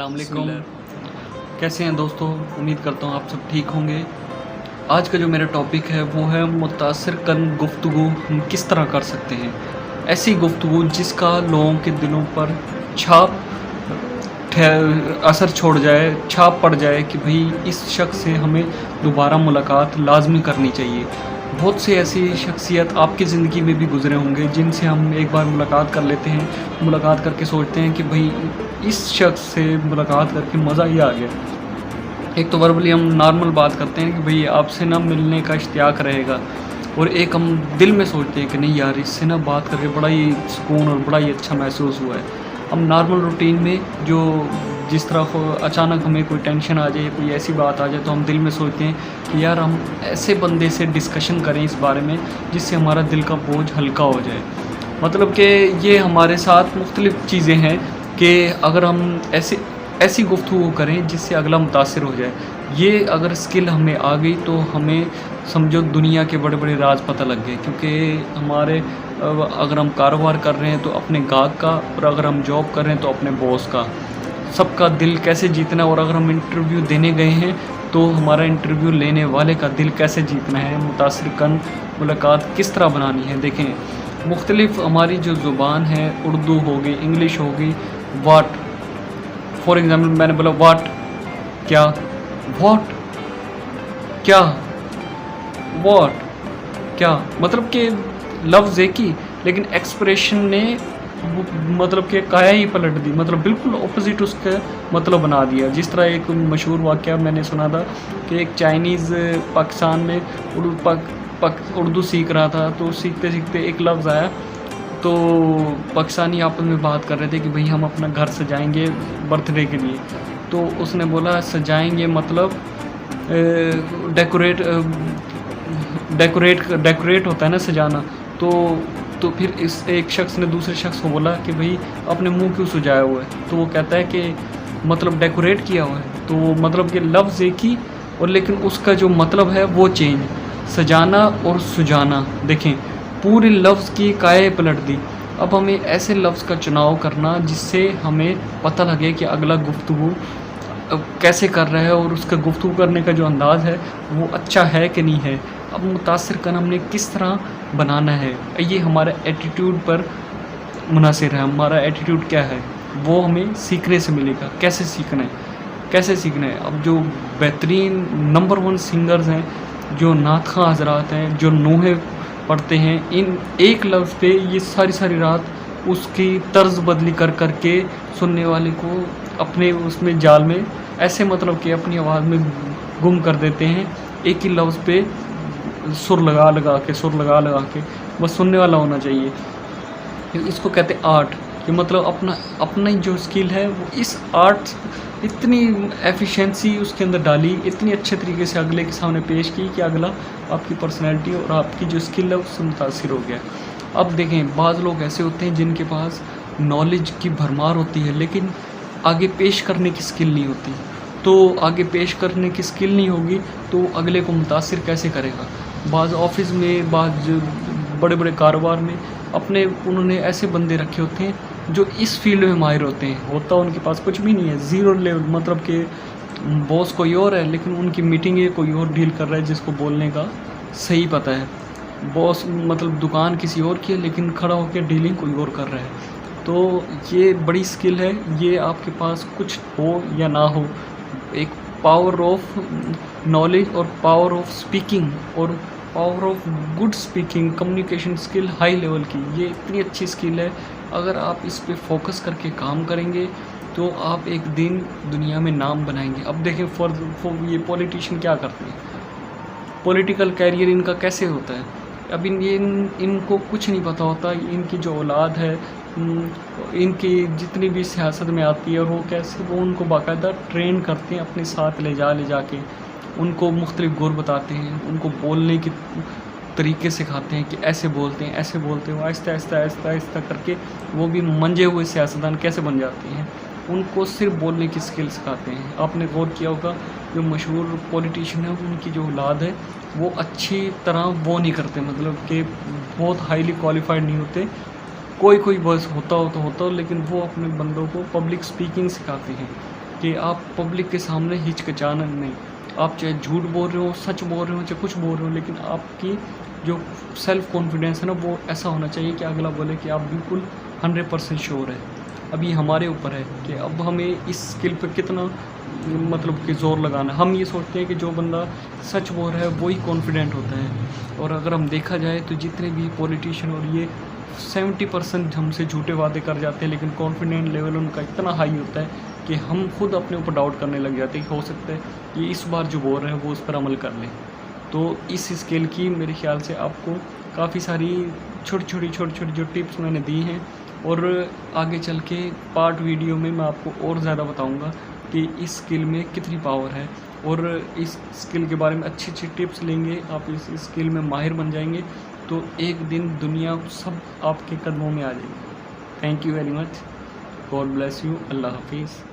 अस्सलाम वालेकुम। कैसे हैं दोस्तों? उम्मीद करता हूँ आप सब ठीक होंगे। आज का जो मेरा टॉपिक है वो है मुतासिर कन गुफ्तगू हम किस तरह कर सकते हैं। ऐसी गुफ्तगू जिसका लोगों के दिलों पर छाप असर छोड़ जाए, छाप पड़ जाए कि भाई इस शख्स से हमें दोबारा मुलाकात लाजमी करनी चाहिए। बहुत से ऐसी शख्सियत आपकी ज़िंदगी में भी गुजरे होंगे जिनसे हम एक बार मुलाकात कर लेते हैं, मुलाकात करके सोचते हैं कि भाई इस शख्स से मुलाकात करके मज़ा ही आ गया। एक तो वर्बली हम नॉर्मल बात करते हैं कि भाई आपसे ना मिलने का इश्तियाक रहेगा, और एक हम दिल में सोचते हैं कि नहीं यार इससे ना बात करके बड़ा ही सुकून और बड़ा ही अच्छा महसूस हुआ है। हम नॉर्मल रूटीन में जो जिस तरह अचानक हमें कोई टेंशन आ जाए, कोई ऐसी बात आ जाए, तो हम दिल में सोचते हैं कि यार हम ऐसे बंदे से डिस्कशन करें इस बारे में जिससे हमारा दिल का बोझ हल्का हो जाए। मतलब कि ये हमारे साथ मुख्तलिफ़ चीज़ें हैं कि अगर हम ऐसी गुफ्तगू करें जिससे अगला मुतासिर हो जाए। ये अगर स्किल हमें आ गई तो हमें समझो दुनिया के बड़े बड़े राज पता लग गए, क्योंकि हमारे अगर हम कारोबार कर रहे हैं तो अपने गाहक का, और अगर हम जॉब कर रहे हैं तो अपने बॉस का, सबका दिल कैसे जीतना है। और अगर हम इंटरव्यू देने गए हैं तो हमारा इंटरव्यू लेने वाले का दिल कैसे जीतना है, मुतासिर कन मुलाकात किस तरह बनानी है। देखें मुख्तलिफ़ हमारी जो ज़ुबान है, उर्दू हो गई, इंग्लिश हो गई, वाट फॉर एग्ज़ाम्पल मैंने बोला वाट क्या, वॉट क्या, वॉट क्या, मतलब कि लफ्ज़ एक ही लेकिन एक्सप्रेशन ने मतलब कि काया ही पलट दी, मतलब बिल्कुल ऑपोजिट उसका मतलब बना दिया। जिस तरह एक मशहूर वाक़या मैंने सुना था कि एक चाइनीज़ पाकिस्तान में उर्दू सीख रहा था, तो सीखते सीखते एक लफ्ज़ आया, तो पाकिस्तानी आपस में बात कर रहे थे कि भाई हम अपना घर सजाएंगे बर्थडे के लिए। तो उसने बोला सजाएंगे मतलब डेकोरेट होता है ना सजाना। तो फिर इस एक शख्स ने दूसरे शख्स को बोला कि भाई अपने मुंह क्यों सजाया हुआ है। तो वो कहता है कि मतलब डेकोरेट किया हुआ है। तो मतलब कि लफ्ज़ एक ही और लेकिन उसका जो मतलब है वो चेंज, सजाना और सुजाना। देखें पूरे लफ्ज़ की काया पलट दी। अब हमें ऐसे लफ्ज़ का चुनाव करना जिससे हमें पता लगे कि अगला गुफ्तगू कैसे कर रहा है और उसका गुफ्तगू करने का जो अंदाज़ है वो अच्छा है कि नहीं है। अब मुतासिर कन हमने किस तरह बनाना है, ये हमारे एटीट्यूड पर मुनासिर है। हमारा एटीट्यूड क्या है वो हमें सीखने से मिलेगा। कैसे सीखना है। अब जो बेहतरीन नंबर 1 सिंगर्स हैं, जो नात ख़ां हज़रात हैं, जो नोहे पढ़ते हैं, इन एक लफ्ज़ पे ये सारी रात उसकी तर्ज बदली कर के सुनने वाले को अपने उसमें जाल में ऐसे मतलब कि अपनी आवाज़ में गुम कर देते हैं। एक ही लफ्ज़ पे सुर लगा के बस सुनने वाला होना चाहिए। इसको कहते हैं आर्ट। कि मतलब अपना ही जो स्किल है वो इस आर्ट इतनी एफिशिएंसी उसके अंदर डाली, इतनी अच्छे तरीके से अगले के सामने पेश की कि अगला आपकी पर्सनैलिटी और आपकी जो स्किल है उससे मुतासिर हो गया। अब देखें बाज़ लोग ऐसे होते हैं जिनके पास नॉलेज की भरमार होती है लेकिन आगे पेश करने की स्किल नहीं होती। तो आगे पेश करने की स्किल नहीं होगी तो अगले को मुतासिर कैसे करेगा। बाज़ ऑफिस में, बाज़ बड़े बड़े कारोबार में उन्होंने ऐसे बंदे रखे होते हैं जो इस फील्ड में माहिर होते हैं। होता उनके पास कुछ भी नहीं है, ज़ीरो लेवल, मतलब कि बॉस कोई और है लेकिन उनकी मीटिंग कोई और डील कर रहा है जिसको बोलने का सही पता है। बॉस मतलब दुकान किसी और की है लेकिन खड़ा होकर डीलिंग कोई और कर रहा है। तो ये बड़ी स्किल है। ये आपके पास कुछ हो या ना हो, एक पावर ऑफ नॉलेज और पावर ऑफ स्पीकिंग और power of good speaking, communication skill high level की, ये इतनी अच्छी स्किल है। अगर आप इस पे फोकस करके काम करेंगे तो आप एक दिन दुनिया में नाम बनाएंगे। अब देखें फॉर ये पॉलिटिशियन क्या करते हैं, पॉलिटिकल कैरियर इनका कैसे होता है। अब इनको कुछ नहीं पता होता, इनकी जो औलाद है, इनकी जितनी भी सियासत में आती है, और वो उनको बाकायदा ट्रेन करते हैं, अपने साथ ले जा के उनको मुख्तलिफ गुर बताते हैं, उनको बोलने की तरीके सिखाते हैं कि ऐसे बोलते हैं, आहिस्ता करके वो भी मंजे हुए सियासतदान कैसे बन जाते हैं। उनको सिर्फ बोलने की स्किल सिखाते हैं। आपने गौर किया होगा जो मशहूर पॉलिटिशियन है उनकी जो औलाद है वो अच्छी तरह वो नहीं करते, मतलब कि बहुत हाईली क्वालिफाइड नहीं होते। कोई बस होता हो लेकिन वो अपने बंदों को पब्लिक स्पीकिंग सिखाते हैं। کہ آپ پبلک کے سامنے ہچکچانا نہیں. آپ چاہے جھوٹ بول رہے ہو، سچ بول رہے ہو، چاہے کچھ بول رہے ہو، لیکن آپ کی جو سیلف کانفیڈینس ہے نا وہ ایسا ہونا چاہیے کہ اگلا بولے کہ آپ بالکل 100% شیور ہے. اب یہ ہمارے اوپر ہے کہ اب ہمیں اس اسکل پہ کتنا مطلب کہ زور لگانا ہے. ہم یہ سوچتے ہیں کہ جو بندہ سچ بول رہا ہے وہی کانفیڈنٹ ہوتا ہے، اور اگر ہم دیکھا جائے تو جتنے بھی پولیٹیشین اور یہ 70% ہم سے جھوٹے وعدے کر جاتے ہیں، لیکن کانفیڈنٹ لیول ان کا اتنا ہائی ہوتا ہے کہ ہم خود اپنے اوپر ڈاؤٹ کرنے لگ جاتے ہیں کہ ہو سکتا ہے یہ اس بار جو بول رہے ہیں وہ اس پر عمل کر لیں. تو اس اسکل کی میرے خیال سے آپ کو کافی ساری چھوٹی چھوٹی جو ٹپس میں نے دی ہیں، اور آگے چل کے پارٹ ویڈیو میں آپ کو اور زیادہ بتاؤں گا کہ اس اسکل میں کتنی پاور ہے، اور اس اسکل کے بارے میں اچھی ٹپس لیں گے، آپ اس اسکل میں ماہر بن جائیں گے تو ایک دن دنیا سب آپ کے قدموں میں آ جائے گی. Thank you very much. God bless you. اللہ حافظ.